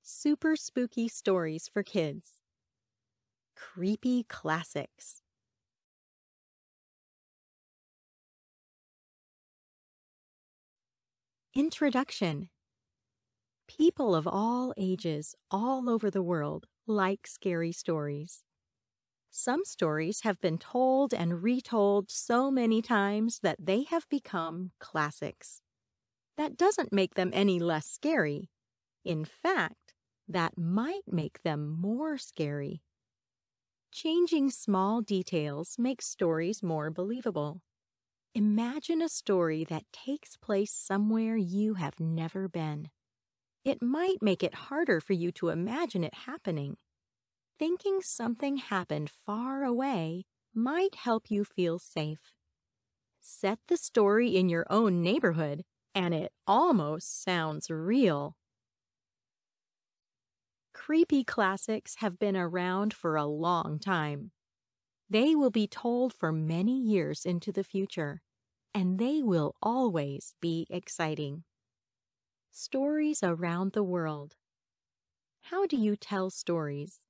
Super spooky stories for kids. Creepy classics. Introduction. People of all ages all over the world like scary stories. Some stories have been told and retold so many times that they have become classics. That doesn't make them any less scary. In fact, that might make them more scary. Changing small details makes stories more believable. Imagine a story that takes place somewhere you have never been. It might make it harder for you to imagine it happening. Thinking something happened far away might help you feel safe. Set the story in your own neighborhood, and it almost sounds real. Creepy classics have been around for a long time. They will be told for many years into the future, and they will always be exciting. Stories around the world. How do you tell stories?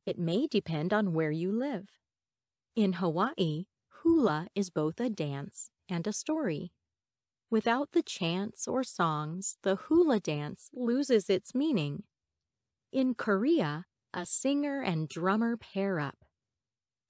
It may depend on where you live. In Hawaii, hula is both a dance and a story. Without the chants or songs, the hula dance loses its meaning. In Korea, a singer and drummer pair up.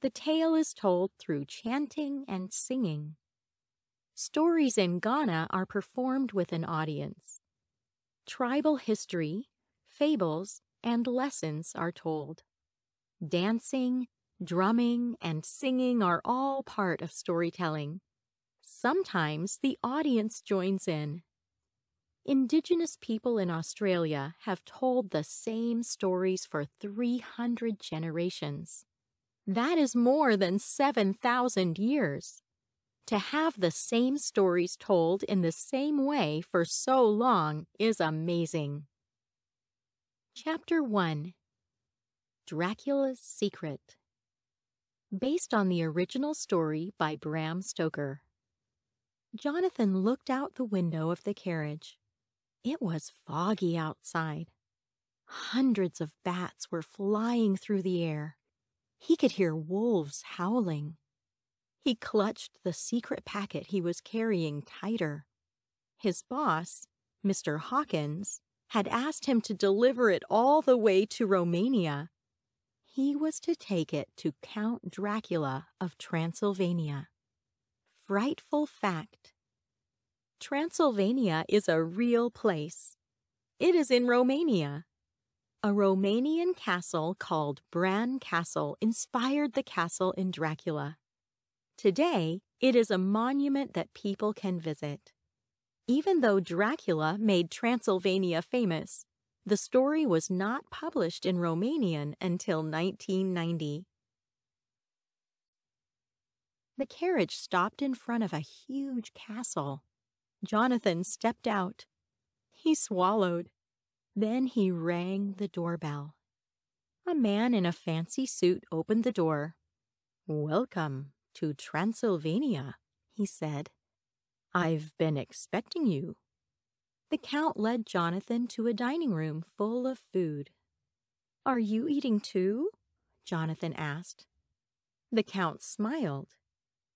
The tale is told through chanting and singing. Stories in Ghana are performed with an audience. Tribal history, fables, and lessons are told. Dancing, drumming, and singing are all part of storytelling. Sometimes the audience joins in. Indigenous people in Australia have told the same stories for 300 generations. That is more than 7,000 years. To have the same stories told in the same way for so long is amazing. Chapter 1. Dracula's Secret. Based on the original story by Bram Stoker. Jonathan looked out the window of the carriage. It was foggy outside. Hundreds of bats were flying through the air. He could hear wolves howling. He clutched the secret packet he was carrying tighter. His boss, Mr. Hawkins, had asked him to deliver it all the way to Romania. He was to take it to Count Dracula of Transylvania. Frightful fact. Transylvania is a real place. It is in Romania. A Romanian castle called Bran Castle inspired the castle in Dracula. Today, it is a monument that people can visit. Even though Dracula made Transylvania famous, the story was not published in Romanian until 1990. The carriage stopped in front of a huge castle. Jonathan stepped out. He swallowed. Then he rang the doorbell. A man in a fancy suit opened the door. "Welcome to Transylvania," he said. "I've been expecting you." The Count led Jonathan to a dining room full of food. "Are you eating too?" Jonathan asked. The Count smiled.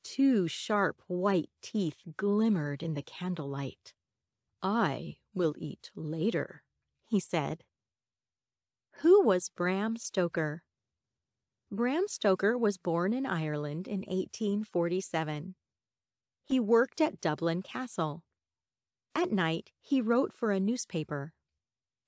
Two sharp white teeth glimmered in the candlelight. "I will eat later," he said. Who was Bram Stoker? Bram Stoker was born in Ireland in 1847. He worked at Dublin Castle. At night, he wrote for a newspaper.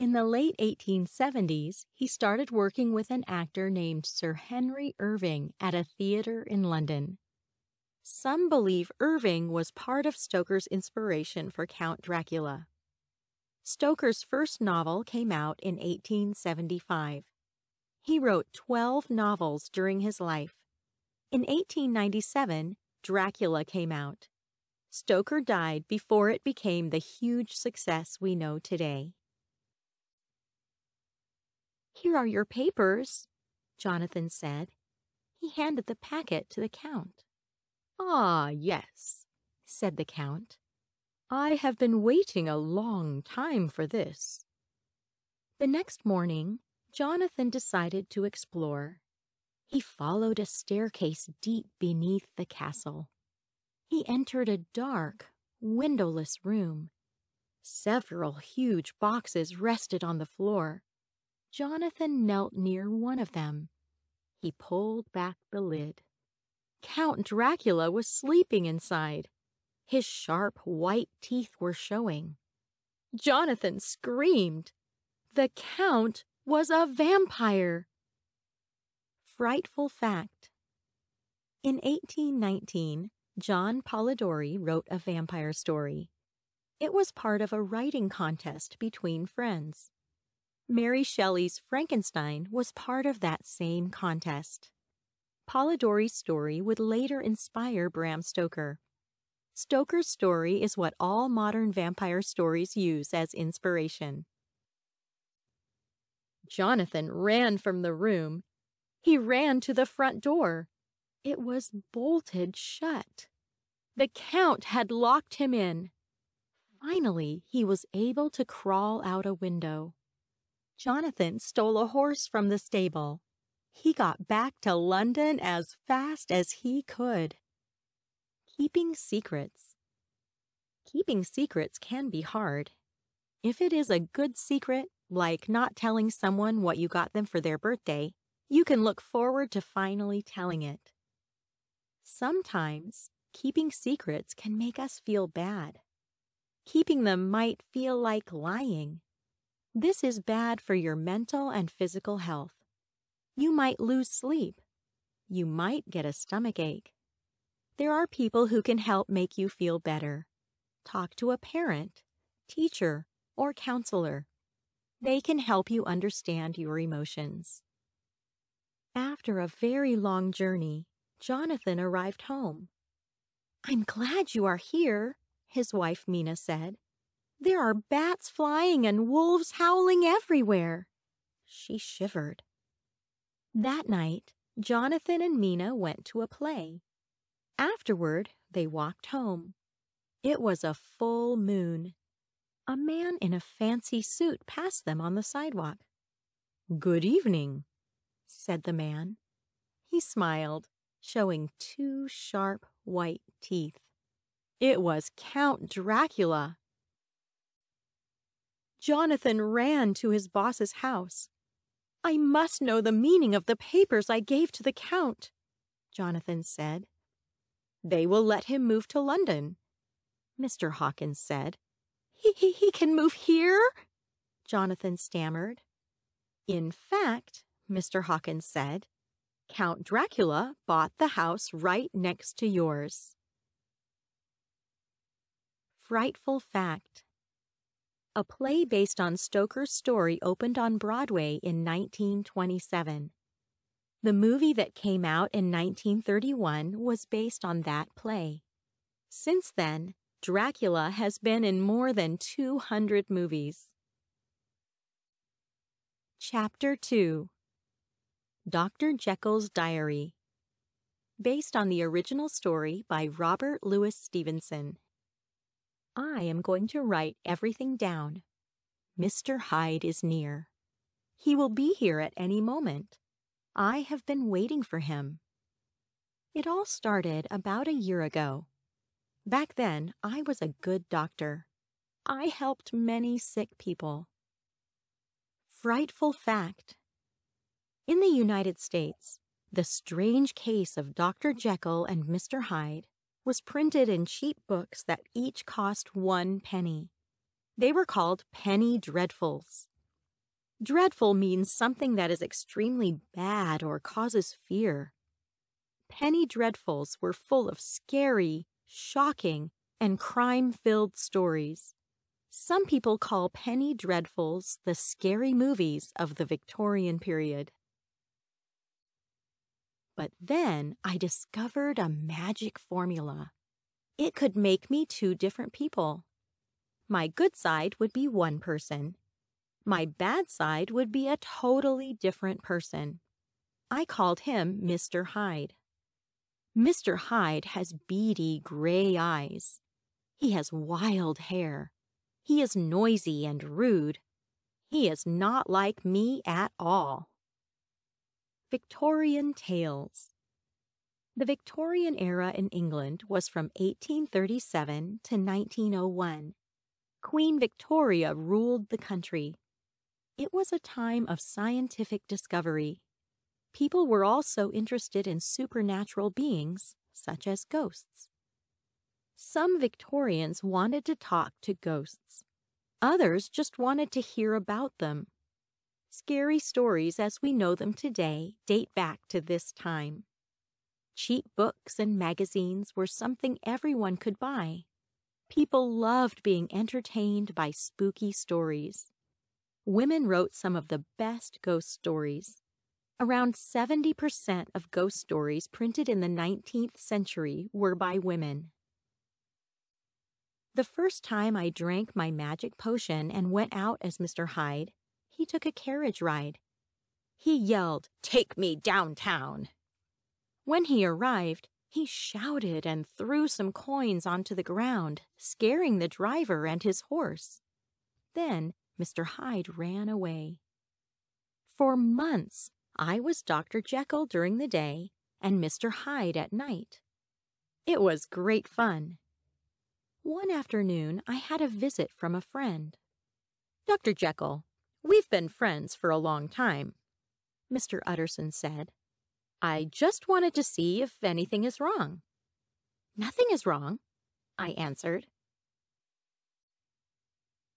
In the late 1870s, he started working with an actor named Sir Henry Irving at a theater in London. Some believe Irving was part of Stoker's inspiration for Count Dracula. Stoker's first novel came out in 1875. He wrote 12 novels during his life. In 1897, Dracula came out. Stoker died before it became the huge success we know today. "Here are your papers," Jonathan said. He handed the packet to the Count. "Ah, yes," said the Count. "I have been waiting a long time for this." The next morning, Jonathan decided to explore. He followed a staircase deep beneath the castle. He entered a dark, windowless room. Several huge boxes rested on the floor. Jonathan knelt near one of them. He pulled back the lid. Count Dracula was sleeping inside. His sharp white teeth were showing. Jonathan screamed. The Count was a vampire. Frightful fact. In 1819, John Polidori wrote a vampire story. It was part of a writing contest between friends. Mary Shelley's Frankenstein was part of that same contest. Polidori's story would later inspire Bram Stoker. Stoker's story is what all modern vampire stories use as inspiration. Jonathan ran from the room. He ran to the front door. It was bolted shut. The Count had locked him in. Finally, he was able to crawl out a window. Jonathan stole a horse from the stable. He got back to London as fast as he could. Keeping secrets. Keeping secrets can be hard. If it is a good secret, like not telling someone what you got them for their birthday, you can look forward to finally telling it. Sometimes, keeping secrets can make us feel bad. Keeping them might feel like lying. This is bad for your mental and physical health. You might lose sleep. You might get a stomachache. There are people who can help make you feel better. Talk to a parent, teacher, or counselor. They can help you understand your emotions. After a very long journey, Jonathan arrived home. "I'm glad you are here," his wife Mina said. "There are bats flying and wolves howling everywhere." She shivered. That night, Jonathan and Mina went to a play. Afterward, they walked home. It was a full moon. A man in a fancy suit passed them on the sidewalk. "Good evening," said the man. He smiled, showing 2 sharp white teeth. It was Count Dracula. Jonathan ran to his boss's house. "I must know the meaning of the papers I gave to the Count," Jonathan said. "They will let him move to London," Mr. Hawkins said. He can move here?" Jonathan stammered. "In fact," Mr. Hawkins said, "Count Dracula bought the house right next to yours." Frightful fact. A play based on Stoker's story opened on Broadway in 1927. The movie that came out in 1931 was based on that play. Since then, Dracula has been in more than 200 movies. Chapter 2. Dr. Jekyll's Diary. Based on the original story by Robert Louis Stevenson. I am going to write everything down. Mr. Hyde is near. He will be here at any moment. I have been waiting for him. It all started about a year ago. Back then, I was a good doctor. I helped many sick people. Frightful fact. In the United States, the strange case of Dr. Jekyll and Mr. Hyde was printed in cheap books that each cost 1 penny. They were called penny dreadfuls. Dreadful means something that is extremely bad or causes fear. Penny dreadfuls were full of scary, shocking, and crime-filled stories. Some people call penny dreadfuls the scary movies of the Victorian period. But then I discovered a magic formula. It could make me 2 different people. My good side would be one person. My bad side would be a totally different person. I called him Mr. Hyde. Mr. Hyde has beady gray eyes. He has wild hair. He is noisy and rude. He is not like me at all. Victorian Tales. The Victorian era in England was from 1837 to 1901. Queen Victoria ruled the country. It was a time of scientific discovery. People were also interested in supernatural beings, such as ghosts. Some Victorians wanted to talk to ghosts. Others just wanted to hear about them. Scary stories as we know them today date back to this time. Cheap books and magazines were something everyone could buy. People loved being entertained by spooky stories. Women wrote some of the best ghost stories. Around 70% of ghost stories printed in the 19th century were by women. The first time I drank my magic potion and went out as Mr. Hyde, he took a carriage ride. He yelled, "Take me downtown!" When he arrived, he shouted and threw some coins onto the ground, scaring the driver and his horse. Then Mr. Hyde ran away. For months, I was Dr. Jekyll during the day and Mr. Hyde at night. It was great fun. One afternoon, I had a visit from a friend. "Dr. Jekyll, we've been friends for a long time," Mr. Utterson said. "I just wanted to see if anything is wrong." "Nothing is wrong," I answered.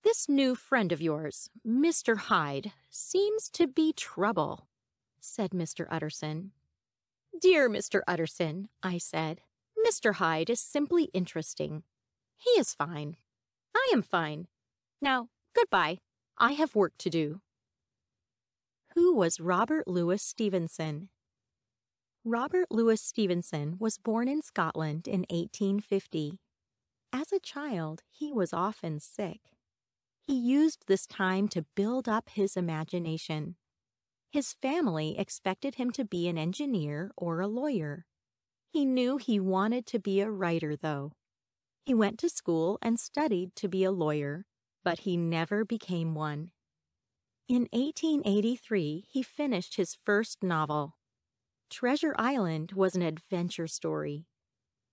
"This new friend of yours, Mr. Hyde, seems to be trouble," said Mr. Utterson. "Dear Mr. Utterson," I said, "Mr. Hyde is simply interesting. He is fine. I am fine. Now, goodbye. I have work to do." Who was Robert Louis Stevenson? Robert Louis Stevenson was born in Scotland in 1850. As a child, he was often sick. He used this time to build up his imagination. His family expected him to be an engineer or a lawyer. He knew he wanted to be a writer, though. He went to school and studied to be a lawyer, but he never became one. In 1883, he finished his first novel. Treasure Island was an adventure story.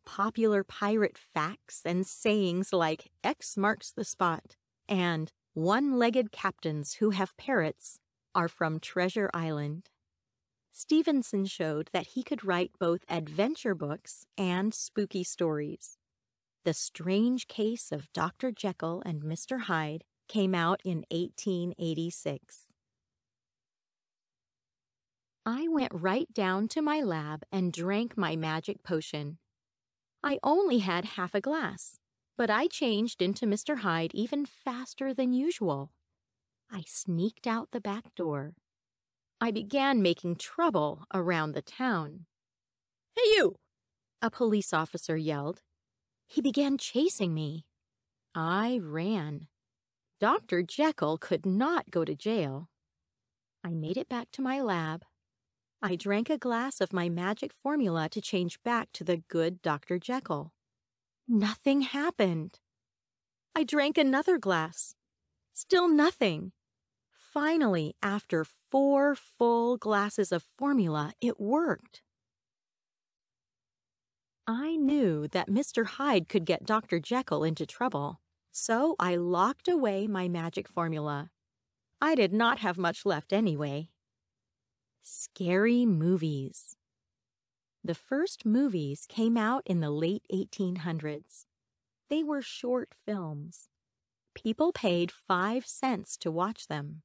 Popular pirate facts and sayings like "X marks the spot" and "one-legged captains who have parrots" are from Treasure Island. Stevenson showed that he could write both adventure books and spooky stories. The Strange Case of Dr. Jekyll and Mr. Hyde came out in 1886. I went right down to my lab and drank my magic potion. I only had half a glass, but I changed into Mr. Hyde even faster than usual. I sneaked out the back door. I began making trouble around the town. "Hey, you!" a police officer yelled. He began chasing me. I ran. Dr. Jekyll could not go to jail. I made it back to my lab. I drank a glass of my magic formula to change back to the good Dr. Jekyll. Nothing happened. I drank another glass. Still nothing. Finally, after 4 full glasses of formula, it worked. I knew that Mr. Hyde could get Dr. Jekyll into trouble, so I locked away my magic formula. I did not have much left anyway. Scary movies. The first movies came out in the late 1800s. They were short films. People paid 5 cents to watch them.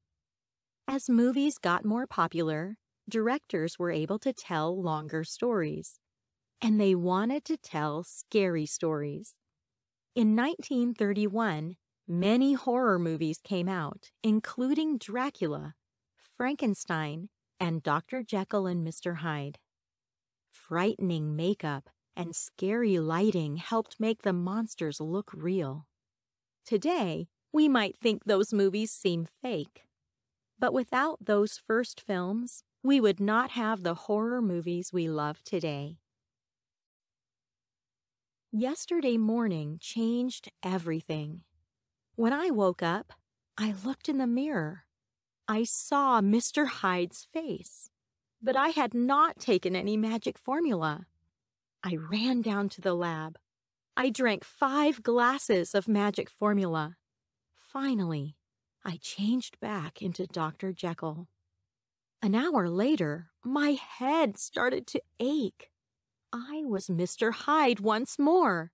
As movies got more popular, directors were able to tell longer stories. And they wanted to tell scary stories. In 1931, many horror movies came out, including Dracula, Frankenstein, and Dr. Jekyll and Mr. Hyde. Frightening makeup and scary lighting helped make the monsters look real. Today, we might think those movies seem fake. But without those first films, we would not have the horror movies we love today. Yesterday morning changed everything. When I woke up, I looked in the mirror. I saw Mr. Hyde's face, but I had not taken any magic formula. I ran down to the lab. I drank 5 glasses of magic formula. Finally, I changed back into Dr. Jekyll. An hour later, my head started to ache. I was Mr. Hyde once more.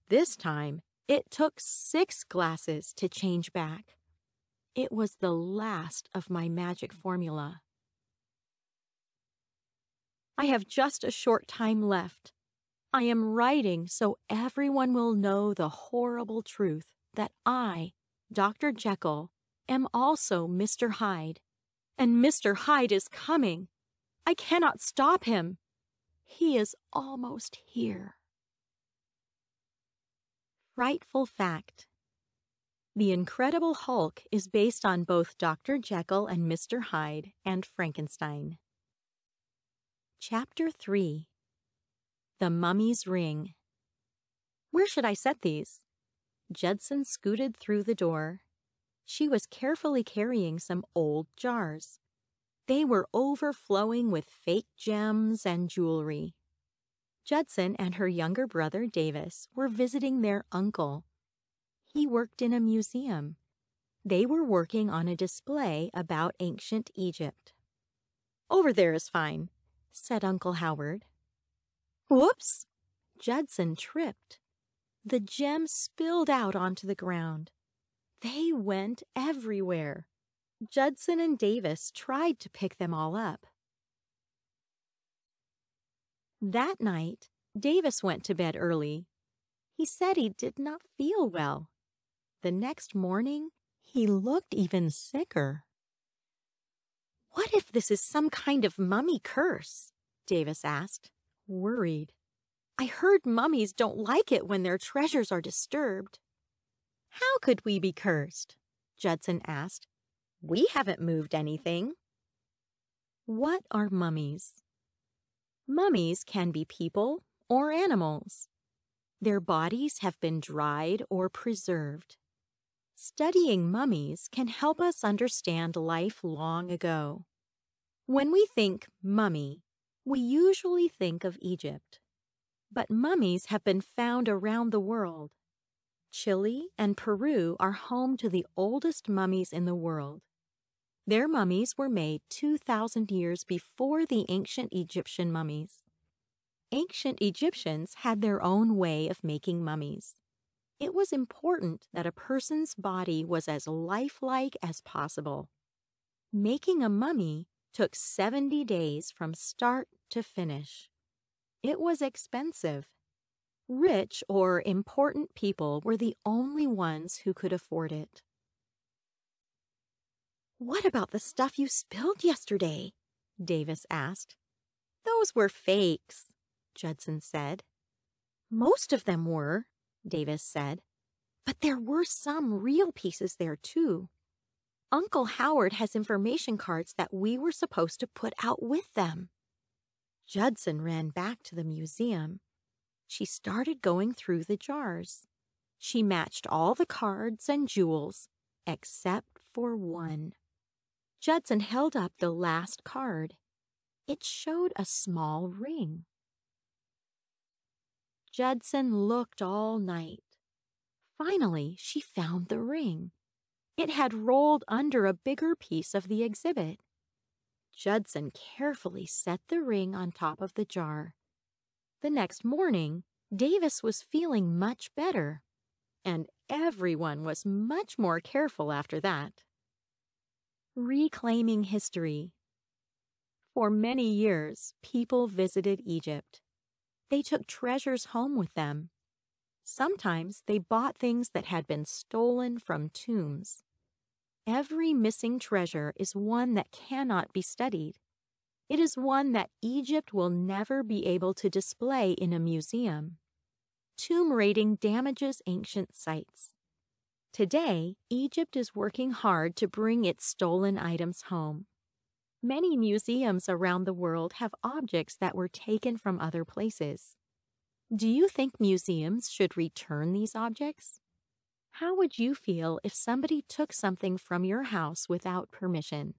This time, it took 6 glasses to change back. It was the last of my magic formula. I have just a short time left. I am writing so everyone will know the horrible truth that I, Dr. Jekyll, am also Mr. Hyde. And Mr. Hyde is coming. I cannot stop him. He is almost here. Frightful fact. The Incredible Hulk is based on both Dr. Jekyll and Mr. Hyde and Frankenstein. Chapter 3. The Mummy's Ring. Where should I set these? Judson scooted through the door. She was carefully carrying some old jars. They were overflowing with fake gems and jewelry. Judson and her younger brother Davis were visiting their uncle. He worked in a museum. They were working on a display about ancient Egypt. "Over there is fine," said Uncle Howard. Whoops! Judson tripped. The gems spilled out onto the ground. They went everywhere. Judson and Davis tried to pick them all up. That night, Davis went to bed early. He said he did not feel well. The next morning, he looked even sicker. "What if this is some kind of mummy curse?" Davis asked, worried. "I heard mummies don't like it when their treasures are disturbed." "How could we be cursed?" Judson asked. "We haven't moved anything." What are mummies? Mummies can be people or animals. Their bodies have been dried or preserved. Studying mummies can help us understand life long ago. When we think mummy, we usually think of Egypt. But mummies have been found around the world. Chile and Peru are home to the oldest mummies in the world. Their mummies were made 2,000 years before the ancient Egyptian mummies. Ancient Egyptians had their own way of making mummies. It was important that a person's body was as lifelike as possible. Making a mummy took 70 days from start to finish. It was expensive. Rich or important people were the only ones who could afford it. "What about the stuff you spilled yesterday?" Davis asked. "Those were fakes," Judson said. "Most of them were," Davis said. "But there were some real pieces there, too. Uncle Howard has information cards that we were supposed to put out with them." Judson ran back to the museum. She started going through the jars. She matched all the cards and jewels, except for one. Judson held up the last card. It showed a small ring. Judson looked all night. Finally, she found the ring. It had rolled under a bigger piece of the exhibit. Judson carefully set the ring on top of the jar. The next morning, Davis was feeling much better, and everyone was much more careful after that. Reclaiming history. For many years, people visited Egypt. They took treasures home with them. Sometimes they bought things that had been stolen from tombs. Every missing treasure is one that cannot be studied. It is one that Egypt will never be able to display in a museum. Tomb raiding damages ancient sites. Today, Egypt is working hard to bring its stolen items home. Many museums around the world have objects that were taken from other places. Do you think museums should return these objects? How would you feel if somebody took something from your house without permission?